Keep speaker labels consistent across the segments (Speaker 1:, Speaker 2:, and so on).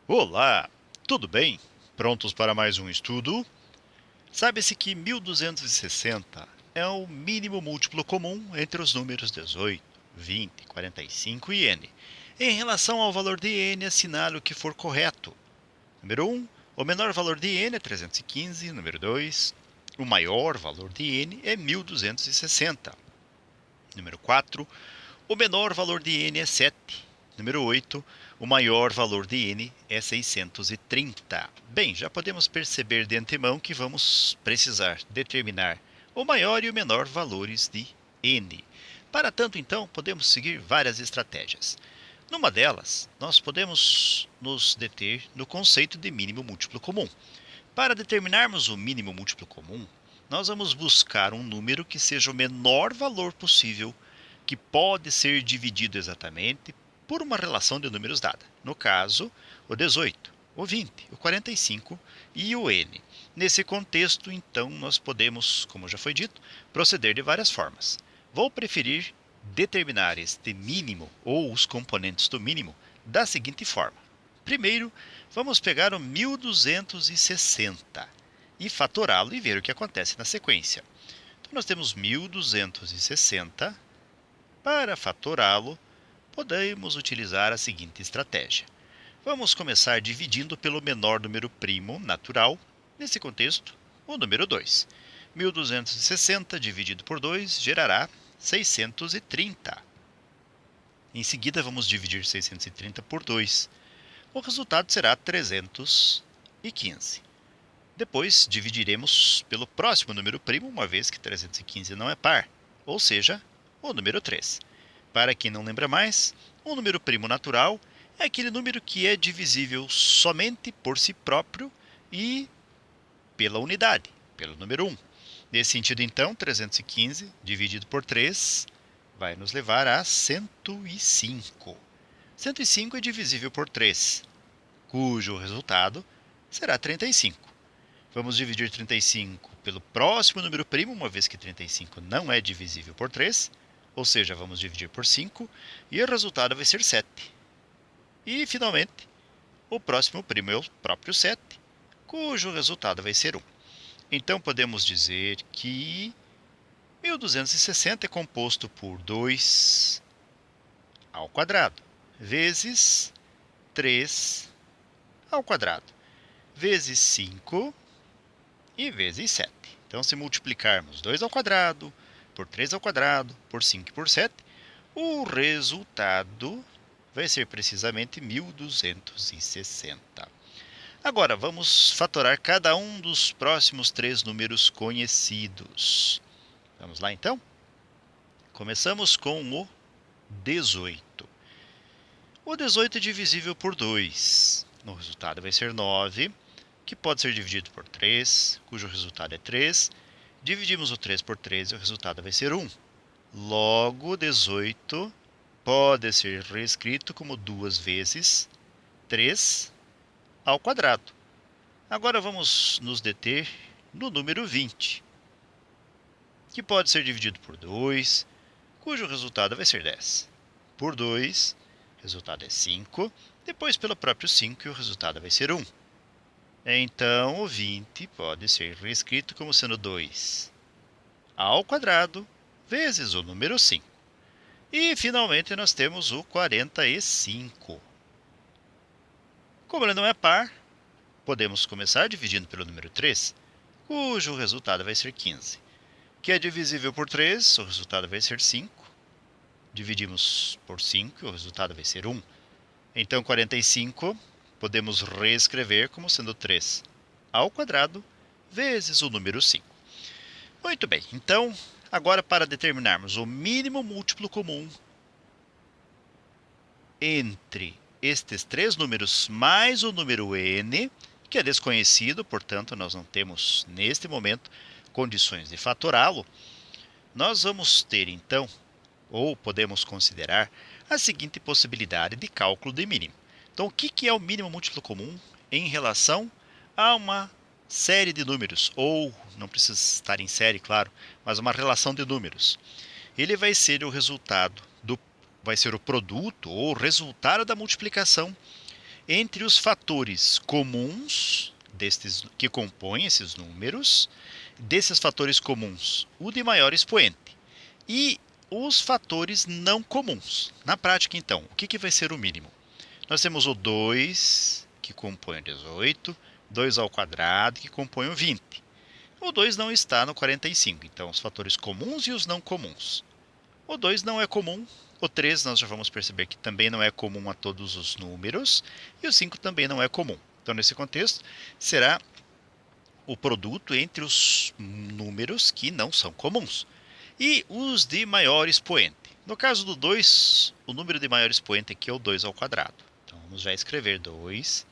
Speaker 1: Olá, tudo bem? Prontos para mais um estudo? Sabe-se que 1260 é o mínimo múltiplo comum entre os números 18, 20, 45 e n. Em relação ao valor de n, assinale o que for correto. Número 1, o menor valor de n é 315. Número 2, o maior valor de n é 1260. Número 4, o menor valor de n é 7. Número 8, o maior valor de n é 630. Bem, já podemos perceber de antemão que vamos precisar determinar o maior e o menor valores de n. Para tanto, então, podemos seguir várias estratégias. Numa delas, nós podemos nos deter no conceito de mínimo múltiplo comum. Para determinarmos o mínimo múltiplo comum, nós vamos buscar um número que seja o menor valor possível, que pode ser dividido exatamente por uma relação de números dada. No caso, o 18, o 20, o 45 e o n. Nesse contexto, então, nós podemos, como já foi dito, proceder de várias formas. Vou preferir determinar este mínimo ou os componentes do mínimo da seguinte forma. Primeiro, vamos pegar o 1260 e fatorá-lo e ver o que acontece na sequência. Então, nós temos 1260. Para fatorá-lo, podemos utilizar a seguinte estratégia. Vamos começar dividindo pelo menor número primo natural, nesse contexto, o número 2. 1260 dividido por 2 gerará 630. Em seguida, vamos dividir 630 por 2. O resultado será 315. Depois, dividiremos pelo próximo número primo, uma vez que 315 não é par, ou seja, o número 3. Para quem não lembra mais, o número primo natural é aquele número que é divisível somente por si próprio e pela unidade, pelo número 1. Nesse sentido, então, 315 dividido por 3 vai nos levar a 105. 105 é divisível por 3, cujo resultado será 35. Vamos dividir 35 pelo próximo número primo, uma vez que 35 não é divisível por 3, ou seja, vamos dividir por 5, e o resultado vai ser 7. E, finalmente, o próximo primo é o próprio 7, cujo resultado vai ser 1. Então, podemos dizer que 1260 é composto por 2 ao quadrado, vezes 3 ao quadrado, vezes 5 e vezes 7. Então, se multiplicarmos 2 ao quadrado, por 3 ao quadrado, por 5 e por 7, o resultado vai ser precisamente 1260. Agora, vamos fatorar cada um dos próximos 3 números conhecidos. Vamos lá, então? Começamos com o 18. O 18 é divisível por 2. O resultado vai ser 9, que pode ser dividido por 3, cujo resultado é 3. Dividimos o 3 por 3 e o resultado vai ser 1. Logo, 18 pode ser reescrito como 2 vezes 3 ao quadrado. Agora vamos nos deter no número 20, que pode ser dividido por 2, cujo resultado vai ser 10. Por 2, o resultado é 5. Depois pelo próprio 5 e o resultado vai ser 1. Então, o 20 pode ser reescrito como sendo 2 ao quadrado vezes o número 5. E, finalmente, nós temos o 45. Como ele não é par, podemos começar dividindo pelo número 3, cujo resultado vai ser 15. Que é divisível por 3, o resultado vai ser 5. Dividimos por 5, o resultado vai ser 1. Então, 45 podemos reescrever como sendo 3 ao quadrado vezes o número 5. Muito bem, então, agora para determinarmos o mínimo múltiplo comum entre estes 3 números mais o número n, que é desconhecido, portanto, nós não temos, neste momento, condições de fatorá-lo, nós vamos ter, então, ou podemos considerar a seguinte possibilidade de cálculo de mínimo. Então, o que é o mínimo múltiplo comum em relação a uma série de números? Ou, não precisa estar em série, claro, mas uma relação de números. Ele vai ser o resultado vai ser o produto ou o resultado da multiplicação entre os fatores comuns que compõem esses números, desses fatores comuns, o de maior expoente, e os fatores não comuns. Na prática, então, o que vai ser o mínimo? Nós temos o 2, que compõe o 18, 2 ao quadrado, que compõe o 20. O 2 não está no 45, então os fatores comuns e os não comuns. O 2 não é comum, o 3 nós já vamos perceber que também não é comum a todos os números, e o 5 também não é comum. Então, nesse contexto, será o produto entre os números que não são comuns e os de maior expoente. No caso do 2, o número de maior expoente aqui é o 2 ao quadrado. Então, vamos já escrever 2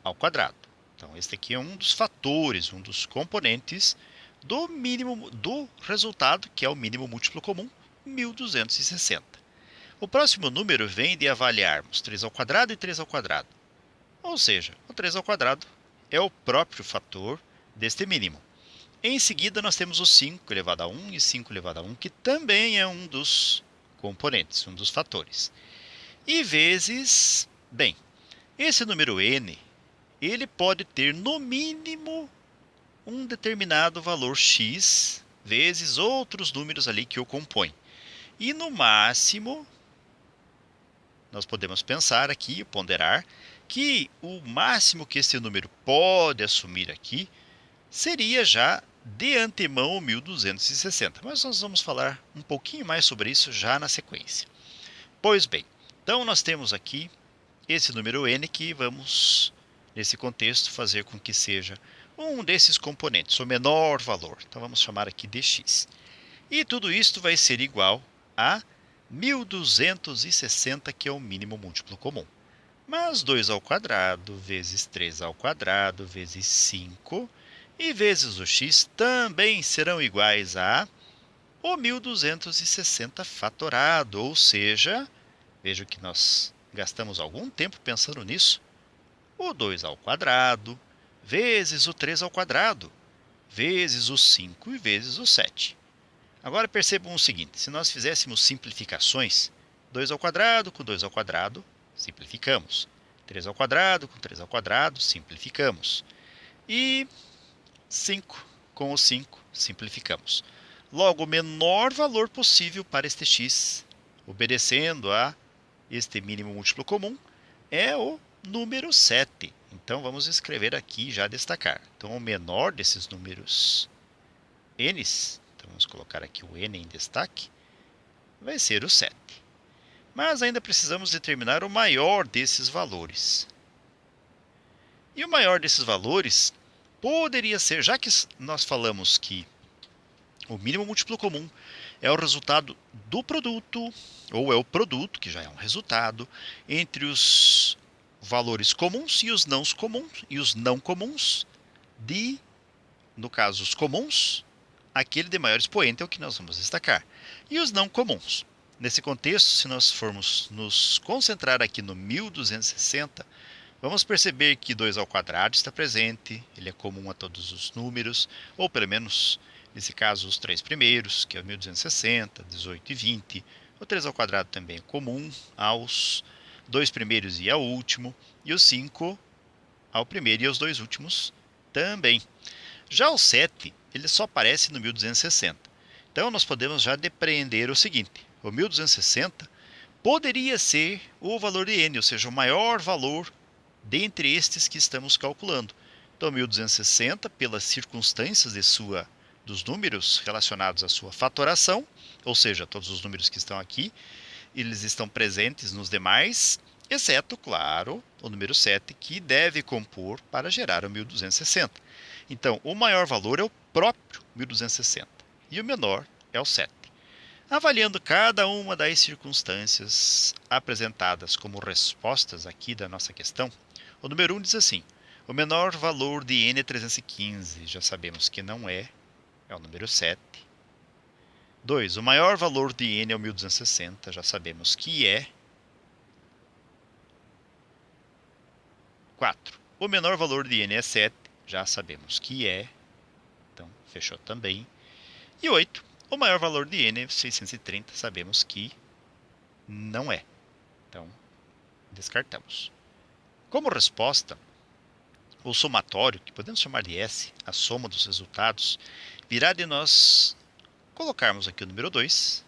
Speaker 1: ao quadrado. Então, este aqui é um dos fatores, um dos componentes do mínimo do resultado, que é o mínimo múltiplo comum, 1260. O próximo número vem de avaliarmos 3 ao quadrado e 3 ao quadrado. Ou seja, o 3 ao quadrado é o próprio fator deste mínimo. Em seguida, nós temos o 5 elevado a 1 e 5 elevado a 1, que também é um dos componentes, um dos fatores. E vezes, bem, esse número n, ele pode ter no mínimo um determinado valor x vezes outros números ali que o compõem. E no máximo, nós podemos pensar aqui, ponderar, que o máximo que esse número pode assumir aqui seria já de antemão o 1260, mas nós vamos falar um pouquinho mais sobre isso já na sequência. Pois bem, então nós temos aqui esse número n que vamos, nesse contexto, fazer com que seja um desses componentes, o menor valor. Então vamos chamar aqui de x. E tudo isto vai ser igual a 1260, que é o mínimo múltiplo comum. Mas 2 ao quadrado vezes 3 ao quadrado vezes 5 e vezes o x também serão iguais a o 1260 fatorado, ou seja, veja que nós gastamos algum tempo pensando nisso, o 2 ao quadrado vezes o 3 ao quadrado vezes o 5 e vezes o 7. Agora percebam o seguinte, se nós fizéssemos simplificações, 2 ao quadrado com 2 ao quadrado, simplificamos. 3 ao quadrado com 3 ao quadrado, simplificamos. E 5 com o 5, simplificamos. Logo, o menor valor possível para este x, obedecendo a este mínimo múltiplo comum, é o número 7. Então, vamos escrever aqui e já destacar. Então, o menor desses números n, então vamos colocar aqui o n em destaque, vai ser o 7. Mas ainda precisamos determinar o maior desses valores. E o maior desses valores poderia ser, já que nós falamos que o mínimo múltiplo comum é o resultado do produto, ou é o produto, que já é um resultado, entre os valores comuns e os não comuns de, no caso, os comuns, aquele de maior expoente é o que nós vamos destacar. E os não comuns. Nesse contexto, se nós formos nos concentrar aqui no 1260, vamos perceber que 2 ao quadrado está presente, ele é comum a todos os números, ou pelo menos, nesse caso, os três primeiros, que é o 1260, 18 e 20. O 3 ao quadrado também é comum aos dois primeiros e ao último, e o 5 ao primeiro e aos dois últimos também. Já o 7, ele só aparece no 1260. Então, nós podemos já depreender o seguinte, o 1260 poderia ser o valor de n, ou seja, o maior valor dentre estes que estamos calculando. Então, 1260, pelas circunstâncias dos números relacionados à sua fatoração, ou seja, todos os números que estão aqui, eles estão presentes nos demais, exceto, claro, o número 7, que deve compor para gerar o 1260. Então, o maior valor é o próprio 1260 e o menor é o 7. Avaliando cada uma das circunstâncias apresentadas como respostas aqui da nossa questão, o número 1 diz assim, o menor valor de n é 315, já sabemos que não é o número 7. 2. O maior valor de n é o 1260, já sabemos que é 4. O menor valor de n é 7, já sabemos que é, então fechou também. E 8. O maior valor de n é 630, sabemos que não é, então descartamos. Como resposta, o somatório, que podemos chamar de S, a soma dos resultados, virá de nós colocarmos aqui o número 2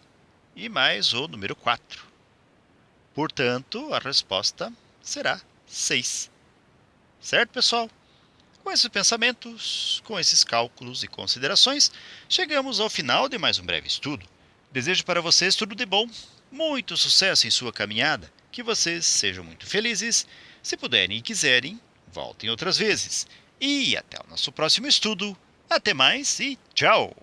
Speaker 1: e mais o número 4. Portanto, a resposta será 6. Certo, pessoal? Com esses pensamentos, com esses cálculos e considerações, chegamos ao final de mais um breve estudo. Desejo para vocês tudo de bom, muito sucesso em sua caminhada, que vocês sejam muito felizes. Se puderem e quiserem, voltem outras vezes. E até o nosso próximo estudo. Até mais e tchau!